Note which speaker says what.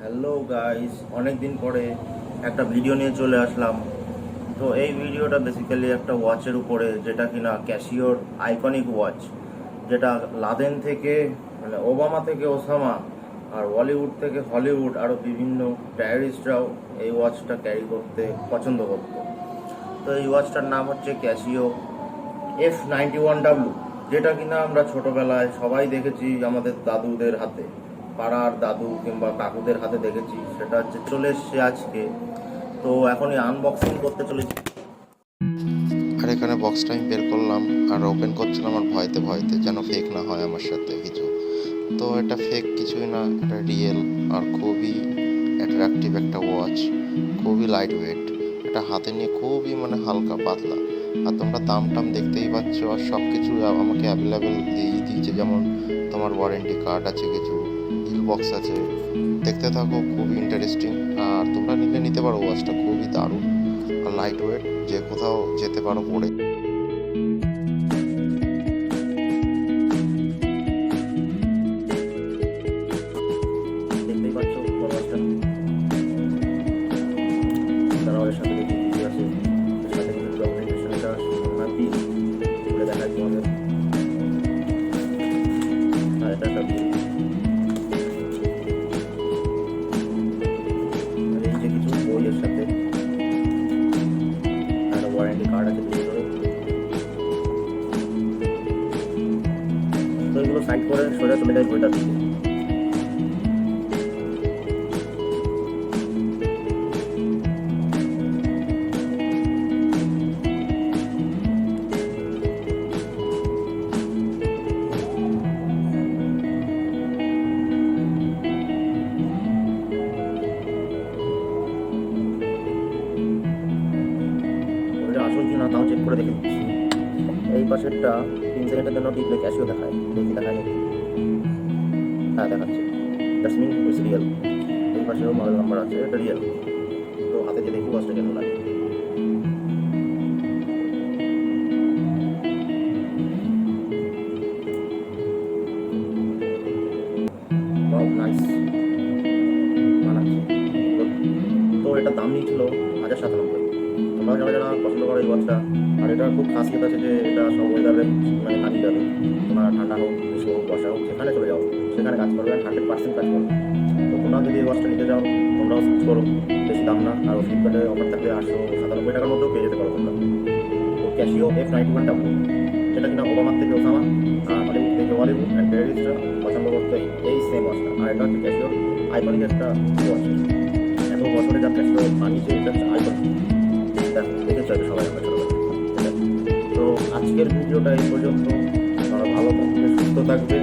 Speaker 1: Hello guys, অনেক দিন পরে একটা ভিডিও নিয়ে চলে আসলাম। তো এই ভিডিওটা বেসিক্যালি একটা ওয়াচের উপরে, যেটা কিনা ক্যাসিওর আইকনিক ওয়াচ, যেটা লাদেন থেকে মানে ওবামা থেকে ওসামা আর বলিউড থেকে হলিউড আরও বিভিন্ন টেররিস্টরাও এই ওয়াচটা ক্যারি করতে পছন্দ করত। তো এই ওয়াচটার নাম হচ্ছে ক্যাসিও F91W, যেটা কিনা আমরা ছোটবেলায় সবাই দেখেছি আমাদের দাদুদের হাতে, পাড়ার দাদু কিংবা কাকুদের হাতে দেখেছি। সেটা হচ্ছে চলে এসছে আজকে। তো এখনই আনবক্সিং করতে চলেছি।
Speaker 2: আর এখানে বক্সটা আমি বের করলাম আর ওপেন করছিলাম আমার ভয়তে ভয়তে, যেন ফেক না হয় আমার সাথে কিছু। তো এটা ফেক কিছুই না, এটা রিয়েল আর খুবই অ্যাট্রাকটিভ একটা ওয়াচ, খুবই লাইট ওয়েট। এটা হাতে নিয়ে খুবই হালকা পাতলা। আর তোমরা দাম টাম দেখতেই পাচ্ছ, আর সব কিছু আমাকে অ্যাভেলেবেল দিয়েই দিয়েছে। যেমন তোমার ওয়ারেন্টি কার্ড আছে, কিছু বিল বক্স আছে। দেখতে থাকো, খুবই ইন্টারেস্টিং। আর তোমরা নিতে পারো, ওয়াচটা খুবই দারুণ আর লাইট ওয়েট, যে কোথাও যেতে পারো পরে।
Speaker 1: দেখতেই পাচ্ছ ওয়াচটা, তারাও এর সাথে দেখি কিছু আছে। এর সাথে কিন্তু ডকুমেন্টেশনটা নাকি খুলে দেখায় তোমাদের। আর এটা একটা bill। আর এই যে কিছু বই এর সাথে, আর ওয়ারেন্টি কার্ড আছে ভিতরে। তো এগুলো সাইড করে সোজা চলে যায় বইটার দিকে। ওটা আসল কি না তাও চেক করে দেখে নিচ্ছি। এই পাশেরটা 3 সেকেন্ডের জন্য টিপলে ক্যাশিও দেখায়, দেখি দেখায় নাকি। হ্যাঁ, দেখাচ্ছে। That's mean it's real. এই পাশেও মডেল নাম্বার আছে, এটা রিয়েল। তো হাতে যে দেখি ওয়াচটা কেমন লাগে। ওয়াও, নাইস, মানাচ্ছে। তো এটার দাম নিয়েছিল 1097। তোমরা যারা যারা পছন্দ করো এই ওয়াচটা, আর এটার খুব খাসিয়ত আছে যে এটা সব ওয়েদারে কাজে যাবে। তোমার ঠান্ডা হোক, গ্রীষ্ম হোক, বর্ষা হোক, যেখানে চলে যাও সেখানে কাজ করবে, 100% কাজ করবে। তো তোমরা যদি এই ওয়াচটা নিতে চাও, তোমরাও সার্চ করো, বেশি দাম না। আর ফ্লিপকার্টে অফার থাকলে 897 টাকার মধ্যেও পেয়ে যেতে পারো তোমরা। তো ক্যাসিও F91W, যেটা কিনা ওবামার থেকে ওসামা আর হলিউড থেকে বলিউড অ্যান্ড টেররিস্টরা পছন্দ করতো এই সেম ওয়াচটা। আর এটা হচ্ছে ক্যাসিওর আইকনিক একটা ওয়াচ। এত বছরে যা ক্যাসিও বানিয়েছে, এটা হচ্ছে আইকনিক। দেখেছো এটা সবাই আমরা ছোটবেলা। তো আজকের ভিডিওটা এই পর্যন্ত। তারা ভালো থাকবে, সুস্থ থাকবে।